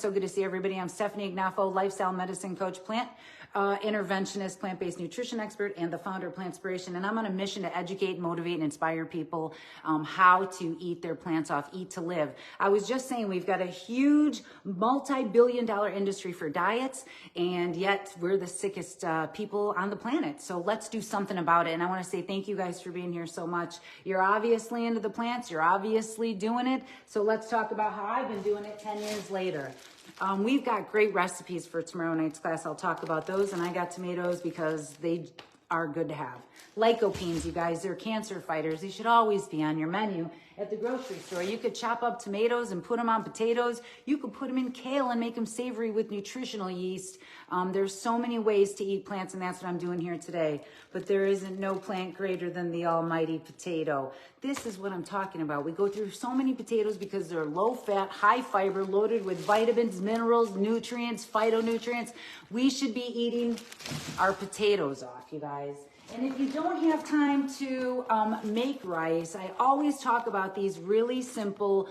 So good to see everybody. I'm Stefanie Ignoffo, lifestyle medicine coach, plant interventionist, plant-based nutrition expert, and the founder of Plantspiration. And I'm on a mission to educate, motivate, and inspire people how to eat their plants off, eat to live. I was just saying we've got a huge multi-billion-dollar industry for diets, and yet we're the sickest people on the planet. So let's do something about it. And I want to say thank you guys for being here so much. You're obviously into the plants. You're obviously doing it. So let's talk about how I've been doing it 10 years later. We've got great recipes for tomorrow night's class. I'll talk about those. And I got tomatoes because they are good to have. Lycopenes, you guys, they're cancer fighters. They should always be on your menu at the grocery store. You could chop up tomatoes and put them on potatoes. You could put them in kale and make them savory with nutritional yeast. There's so many ways to eat plants, and that's what I'm doing here today. But there isn't no plant greater than the almighty potato. This is what I'm talking about. We go through so many potatoes because they're low fat, high fiber, loaded with vitamins, minerals, nutrients, phytonutrients. We should be eating our potatoes off, you guys. And if you don't have time to make rice, I always talk about these really simple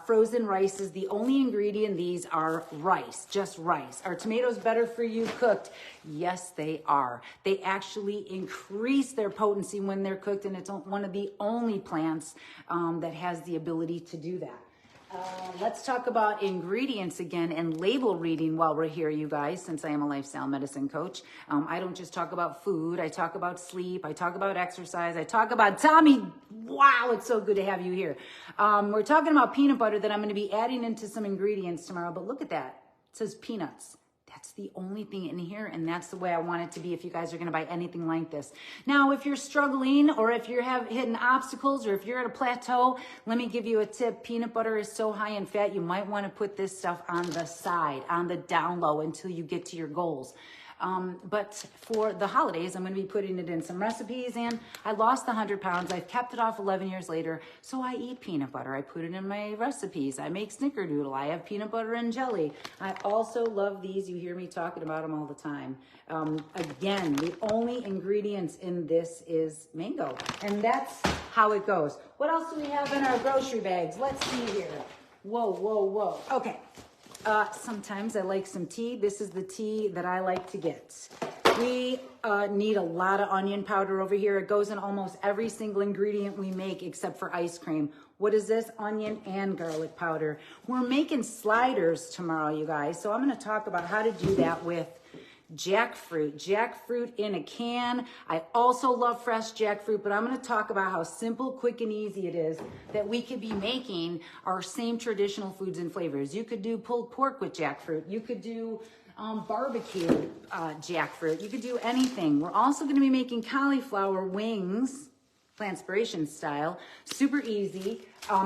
frozen rices. The only ingredient in these are rice, just rice. Are tomatoes better for you cooked? Yes, they are. They actually increase their potency when they're cooked, and it's one of the only plants that has the ability to do that. Let's talk about ingredients again and label reading while we're here, you guys, since I am a lifestyle medicine coach. I don't just talk about food. I talk about sleep. I talk about exercise. I talk about Tommy. Wow, it's so good to have you here. We're talking about peanut butter that I'm going to be adding into some ingredients tomorrow, but look at that. It says peanuts. That's the only thing in here, and that's the way I want it to be if you guys are going to buy anything like this. Now, if you're struggling or if you're hitting obstacles or if you're at a plateau, let me give you a tip. Peanut butter is so high in fat, you might want to put this stuff on the side, on the down low until you get to your goals. But for the holidays, I'm going to be putting it in some recipes, and I lost the 100 pounds. I've kept it off 11 years later, so I eat peanut butter. I put it in my recipes. I make snickerdoodle. I have peanut butter and jelly. I also love these. You hear me talking about them all the time. Again, the only ingredients in this is mango, and that's how it goes. What else do we have in our grocery bags? Let's see here. Whoa, whoa, whoa. Okay. Sometimes I like some tea. This is the tea that I like to get. We need a lot of onion powder over here. It goes in almost every single ingredient we make except for ice cream. What is this? Onion and garlic powder. We're making sliders tomorrow, you guys. So I'm going to talk about how to do that with jackfruit. Jackfruit in a can. I also love fresh jackfruit, but I'm going to talk about how simple, quick, and easy it is that we could be making our same traditional foods and flavors. You could do pulled pork with jackfruit. You could do barbecue jackfruit. You could do anything. We're also going to be making cauliflower wings, Plantspiration style. Super easy.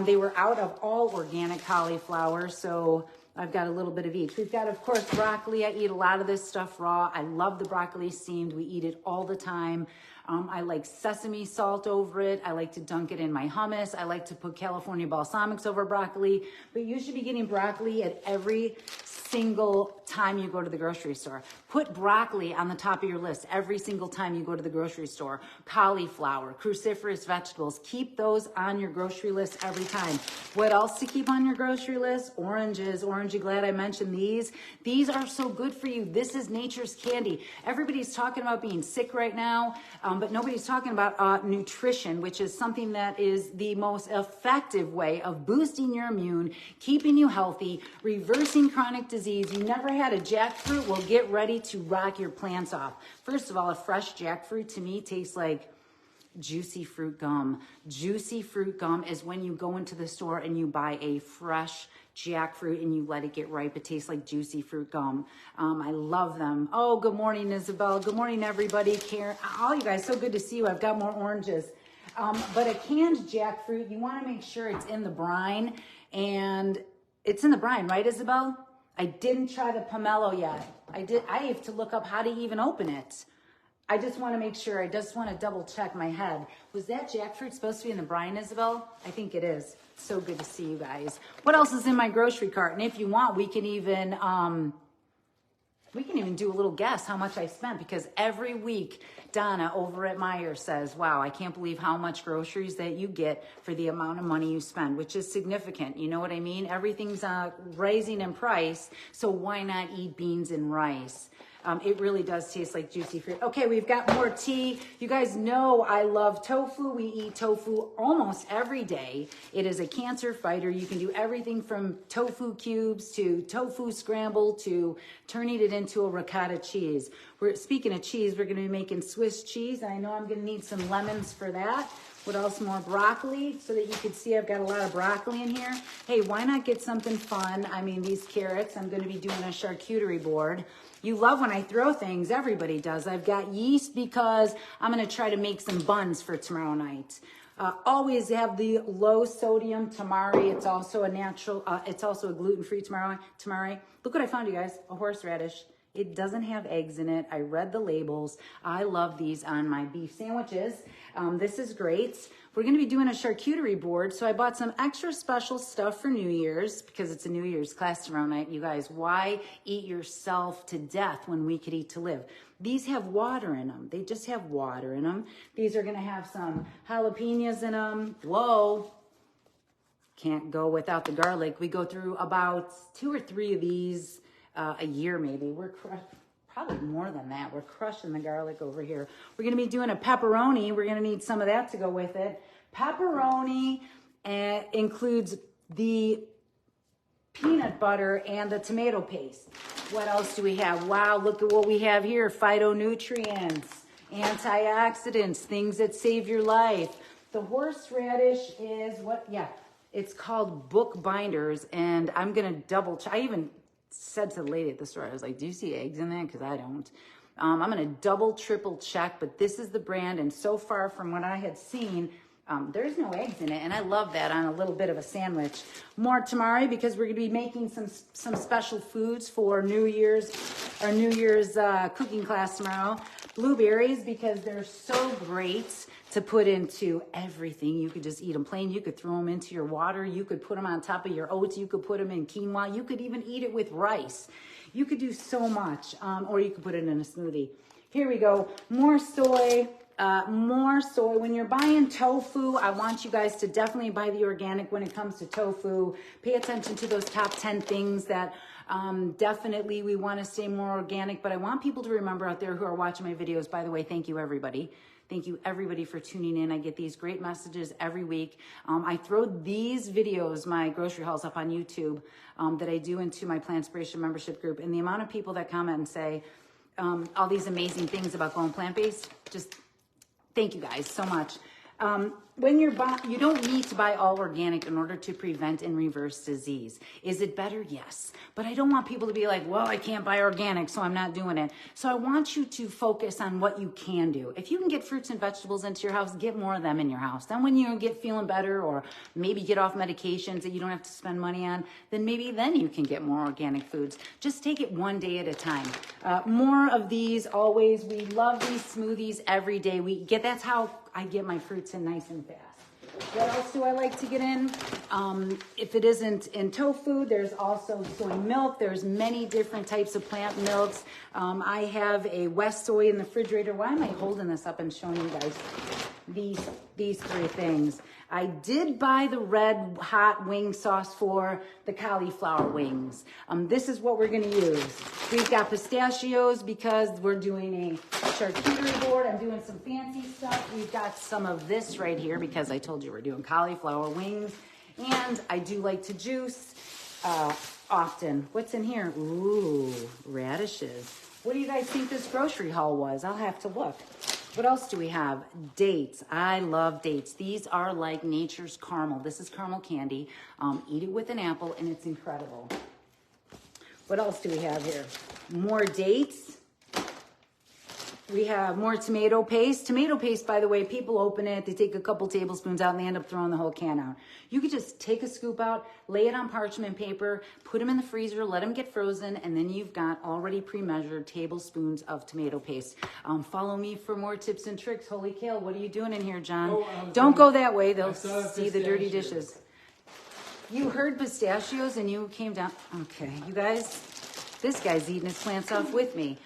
They were out of all organic cauliflower, so I've got a little bit of each. We've got, of course, broccoli. I eat a lot of this stuff raw. I love the broccoli steamed. We eat it all the time. I like sesame salt over it. I like to dunk it in my hummus. I like to put California balsamics over broccoli. But you should be getting broccoli at every single time you go to the grocery store. Put broccoli on the top of your list every single time you go to the grocery store. Cauliflower, cruciferous vegetables, keep those on your grocery list every time. What else to keep on your grocery list? Oranges. Orangey, glad I mentioned these. These are so good for you. This is nature's candy. Everybody's talking about being sick right now, but nobody's talking about nutrition, which is something that is the most effective way of boosting your immune, keeping you healthy, reversing chronic disease. You never had a jackfruit? Well, get ready to rock your plants off. First of all, a fresh jackfruit to me tastes like juicy fruit gum. Juicy fruit gum is when you go into the store and you buy a fresh jackfruit and you let it get ripe. It tastes like juicy fruit gum. I love them. Oh, good morning, Isabel. Good morning, everybody. Karen, all you guys, so good to see you. I've got more oranges. But a canned jackfruit, you want to make sure it's in the brine, and it's in the brine, right, Isabel? I didn't try the pomelo yet. I have to look up how to even open it. I just want to make sure. I just want to double check my head. Was that jackfruit supposed to be in the brine, Isabel? I think it is. So good to see you guys. What else is in my grocery cart? And if you want, we can even we can even do a little guess how much I spent, because every week Donna over at Meijer says, wow, I can't believe how much groceries that you get for the amount of money you spend, which is significant. You know what I mean? Everything's rising in price, so why not eat beans and rice? It really does taste like juicy fruit. Okay, we've got more tea. You guys know I love tofu. We eat tofu almost every day. It is a cancer fighter. You can do everything from tofu cubes to tofu scramble to turning it into a ricotta cheese. Speaking of cheese, we're going to be making Swiss cheese. I know I'm going to need some lemons for that. What else? More broccoli, so that you can see I've got a lot of broccoli in here. Hey, why not get something fun? I mean, these carrots, I'm going to be doing a charcuterie board. You love when I throw things. Everybody does. I've got yeast because I'm going to try to make some buns for tomorrow night. Always have the low sodium tamari. It's also a natural, it's also a gluten-free tamari. Look what I found, you guys, a horseradish. It doesn't have eggs in it. I read the labels. I love these on my beef sandwiches. This is great. We're going to be doing a charcuterie board, so I bought some extra special stuff for New Year's because it's a New Year's class tomorrow night. You guys, why eat yourself to death when we could eat to live? These have water in them. They just have water in them. These are going to have some jalapenos in them. Whoa. Can't go without the garlic. We go through about 2 or 3 of these a year maybe. We're probably more than that. We're crushing the garlic over here. We're going to be doing a pepperoni. We're going to need some of that to go with it. Pepperoni includes the peanut butter and the tomato paste. What else do we have? Wow, look at what we have here. Phytonutrients, antioxidants, things that save your life. The horseradish is what? Yeah, it's called book binders, and I'm going to double check. I even said to the lady at the store, I was like, do you see eggs in that? Because I don't. I'm going to double, triple check, but this is the brand, and so far from what I had seen, there's no eggs in it, and I love that on a little bit of a sandwich. More tamari, because we're going to be making some special foods for New Year's cooking class tomorrow. Blueberries, because they're so great to put into everything. You could just eat them plain. You could throw them into your water. You could put them on top of your oats. You could put them in quinoa. You could even eat it with rice. You could do so much, or you could put it in a smoothie. Here we go. More soy. More soy. When you're buying tofu, I want you guys to definitely buy the organic when it comes to tofu. Pay attention to those top 10 things that definitely we want to stay more organic. But I want people to remember out there who are watching my videos, by the way, thank you everybody. Thank you everybody for tuning in. I get these great messages every week. I throw these videos, my grocery hauls, up on YouTube that I do into my Plantspiration membership group. And the amount of people that comment and say all these amazing things about going plant-based, just thank you guys so much. When you don't need to buy all organic in order to prevent and reverse disease. Is it better? Yes. But I don't want people to be like, well, I can't buy organic, so I'm not doing it. So I want you to focus on what you can do. If you can get fruits and vegetables into your house, get more of them in your house. Then when you get feeling better, or maybe get off medications that you don't have to spend money on, then you can get more organic foods. Just take it one day at a time. More of these always. We love these smoothies every day. That's how I get my fruits in nice and fast. What else do I like to get in? If it isn't in tofu, there's also soy milk. There's many different types of plant milks. I have a West soy in the refrigerator. Why am I holding this up and showing you guys these 3 things? I did buy the red hot wing sauce for the cauliflower wings. This is what we're going to use. We've got pistachios because we're doing a charcuterie board. I'm doing some fancy stuff. We've got some of this right here because I told you we're doing cauliflower wings. And I do like to juice often. What's in here? Ooh, radishes. What do you guys think this grocery haul was? I'll have to look. What else do we have? Dates. I love dates. These are like nature's caramel. This is caramel candy. Eat it with an apple, and it's incredible. What else do we have here? More dates. We have more tomato paste. Tomato paste, by the way, people open it, they take a couple tablespoons out, and they end up throwing the whole can out. You could just take a scoop out, lay it on parchment paper, put them in the freezer, let them get frozen, and then you've got already pre-measured tablespoons of tomato paste. Follow me for more tips and tricks. Holy kale, what are you doing in here, John? Don't go that way. They'll see the dirty dishes. You heard pistachios and you came down. Okay, you guys, This guy's eating his plants off with me.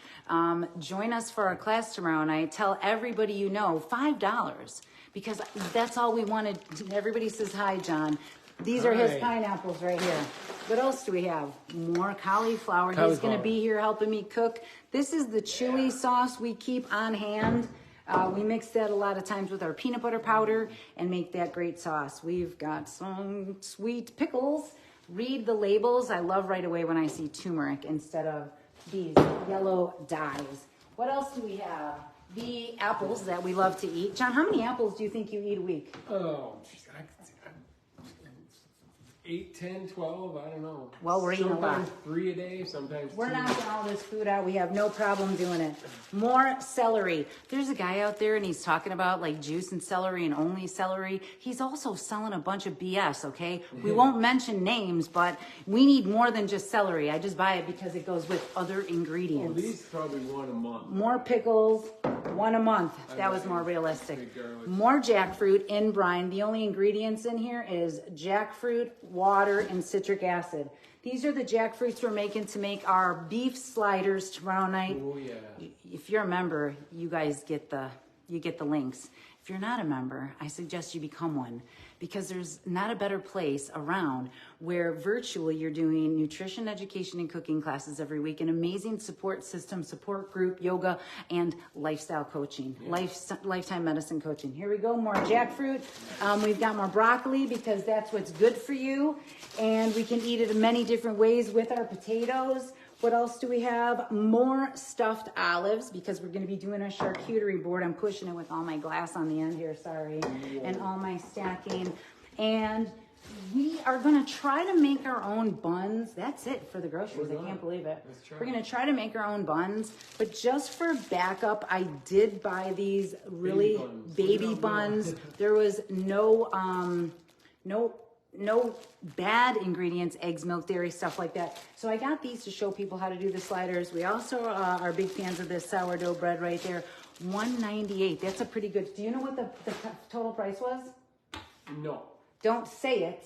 Join us for our class tomorrow night. Tell everybody you know, $5, because that's all we wanted. Everybody says hi, John. These are his pineapples right here. What else do we have? More cauliflower. He's going to be here helping me cook. This is the chili sauce we keep on hand. We mix that a lot of times with our peanut butter powder and make that great sauce. We've got some sweet pickles. Read the labels. I love right away when I see turmeric instead of these yellow dyes. What else do we have? The apples that we love to eat. John, how many apples do you think you eat a week? Oh, geez, 8, 10, 12, I don't know. Well, we're eating a lot. Sometimes 3 a day, sometimes 2. We're knocking all this food out. We have no problem doing it. More celery. There's a guy out there and he's talking about like juice and celery and only celery. He's also selling a bunch of BS, okay? We won't mention names, but we need more than just celery. I just buy it because it goes with other ingredients. Well, these probably 1 a month. More pickles, 1 a month. That was more realistic. More jackfruit in brine. The only ingredients in here is jackfruit, water, and citric acid. These are the jackfruits we're making to make our beef sliders tomorrow night. Oh yeah. If you're a member, you guys get the links. If you're not a member, I suggest you become one, because there's not a better place around where virtually you're doing nutrition, education, and cooking classes every week, an amazing support system, support group, yoga, and lifestyle coaching, lifetime medicine coaching. Here we go, more jackfruit. We've got more broccoli because that's what's good for you, and we can eat it in many different ways with our potatoes. What else do we have? More stuffed olives, because we're going to be doing a charcuterie board. I'm pushing it with all my glass on the end here, sorry, and all my stacking. And we are going to try to make our own buns. That's it for the groceries. I can't believe it. We're going to try to make our own buns, but just for backup, I did buy these really baby buns. There was no bad ingredients, eggs, milk, dairy, stuff like that. So I got these to show people how to do the sliders. We also are big fans of this sourdough bread right there. $1.98. That's a pretty good. Do you know what the total price was? No. Don't say it.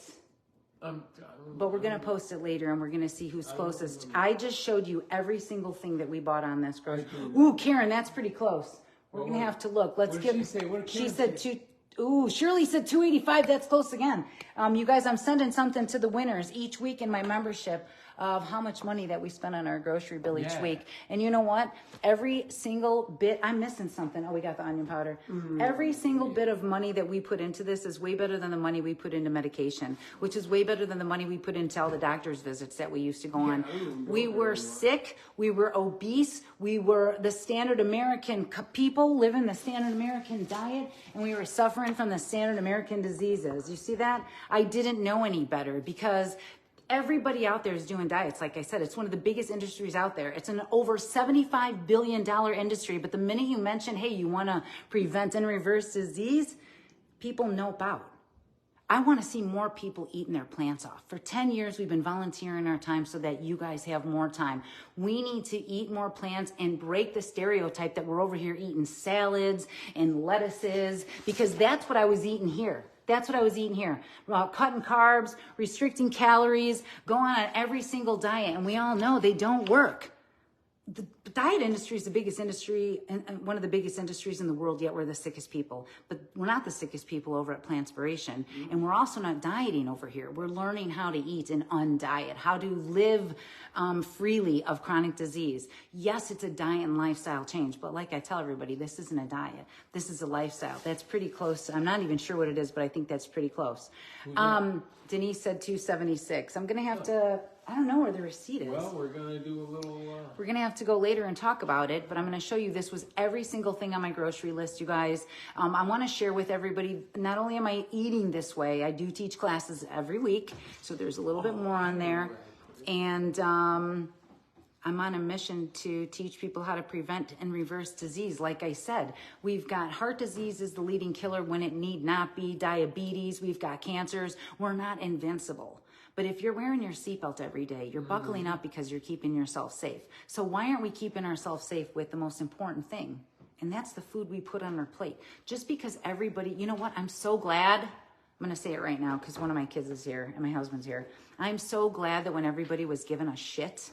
But we're going to post it later and we're going to see who's closest. I just showed you every single thing that we bought on this grocery. Ooh, Karen, that's pretty close. We're going to have to look. Let's give. She say? What did she said two. Ooh, Shirley said $2.85. That's close again. You guys, I'm sending something to the winners each week in my membership of how much money that we spend on our grocery bill each week. And you know what? Every single bit, I'm missing something. Oh, we got the onion powder. Every single bit of money that we put into this is way better than the money we put into medication, which is way better than the money we put into all the doctor's visits that we used to go on. We were sick. We were obese. We were the standard American people living the standard American diet, and we were suffering from the standard American diseases. You see that? I didn't know any better because everybody out there is doing diets. Like I said, it's one of the biggest industries out there. It's an over $75 billion industry. But the minute you mention, hey, you want to prevent and reverse disease, people nope out. I want to see more people eating their plants off. For 10 years, we've been volunteering our time so that you guys have more time. We need to eat more plants and break the stereotype that we're over here eating salads and lettuces, because that's what I was eating here. That's what I was eating here. Cutting carbs, restricting calories, going on every single diet. And we all know they don't work. The diet industry is the biggest industry and one of the biggest industries in the world, yet we're the sickest people. But we're not the sickest people over at Plantspiration. And we're also not dieting over here. We're learning how to eat and undiet, how to live freely of chronic disease. Yes, it's a diet and lifestyle change, but like I tell everybody, this isn't a diet. This is a lifestyle. That's pretty close. I'm not even sure what it is, but I think that's pretty close. Denise said $2.76. I'm going to have to, I don't know where the receipt is. Well, we're going to do a little... We're going to have to go later and talk about it, but I'm going to show you this was every single thing on my grocery list, you guys. I want to share with everybody, not only am I eating this way, I do teach classes every week, so there's a little bit more on there. And I'm on a mission to teach people how to prevent and reverse disease. Like I said, we've got heart disease is the leading killer when it need not be, diabetes, we've got cancers. We're not invincible. But if you're wearing your seatbelt every day, you're buckling up because you're keeping yourself safe. So why aren't we keeping ourselves safe with the most important thing? And that's the food we put on our plate. Just because everybody, you know what? I'm so glad. I'm going to say it right now because one of my kids is here and my husband's here. I'm so glad that when everybody was giving us shit,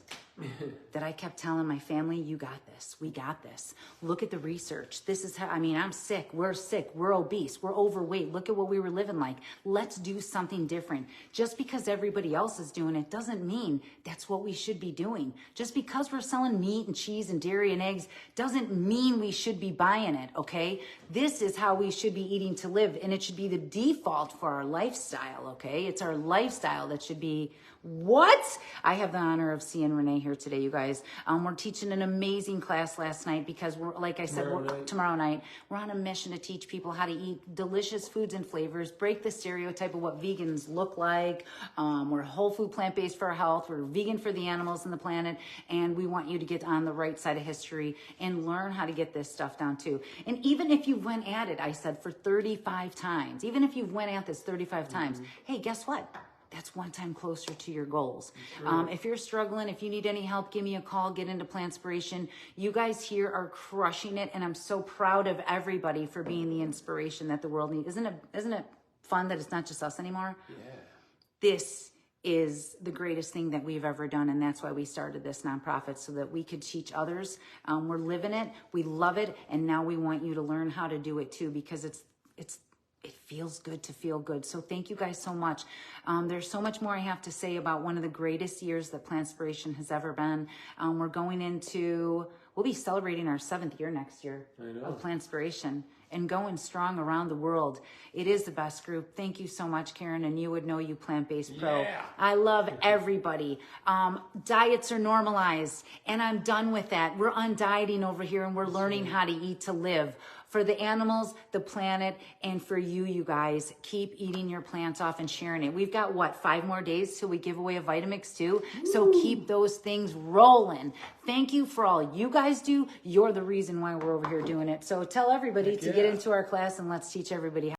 that I kept telling my family, you got this, we got this. Look at the research. This is how, I mean, I'm sick, we're obese, we're overweight. Look at what we were living like. Let's do something different. Just because everybody else is doing it doesn't mean that's what we should be doing. Just because we're selling meat and cheese and dairy and eggs doesn't mean we should be buying it, okay? This is how we should be eating to live, and it should be the default for our lifestyle, okay? It's our lifestyle that should be what? I have the honor of seeing Renee here today, you guys. We're teaching an amazing class last night because we're, like I said, tomorrow night, we're on a mission to teach people how to eat delicious foods and flavors, break the stereotype of what vegans look like. We're whole food, plant-based for our health. We're vegan for the animals and the planet. And we want you to get on the right side of history and learn how to get this stuff down too. And even if you went at it, I said, for 35 times, even if you went at this 35 times, hey, guess what? That's one time closer to your goals. If you're struggling, if you need any help, give me a call, get into Plantspiration. You guys here are crushing it, and I'm so proud of everybody for being the inspiration that the world needs. Isn't it fun that it's not just us anymore? Yeah. This is the greatest thing that we've ever done, and that's why we started this nonprofit, so that we could teach others. We're living it, we love it, and now we want you to learn how to do it too, because it feels good to feel good. So thank you guys so much. There's so much more I have to say about one of the greatest years that Plantspiration has ever been. We'll be celebrating our 7th year next year of Plantspiration and going strong around the world. It is the best group. Thank you so much, Karen, and you would know you Plant-Based Pro. Yeah. I love everybody. Diets are normalized, and I'm done with that. We're undieting over here, and we're learning how to eat to live. For the animals, the planet, and for you guys, keep eating your plants off and sharing it. We've got, 5 more days till we give away a Vitamix too? So keep those things rolling. Thank you for all you guys do. You're the reason why we're over here doing it. So tell everybody to get into our class, and let's teach everybody how.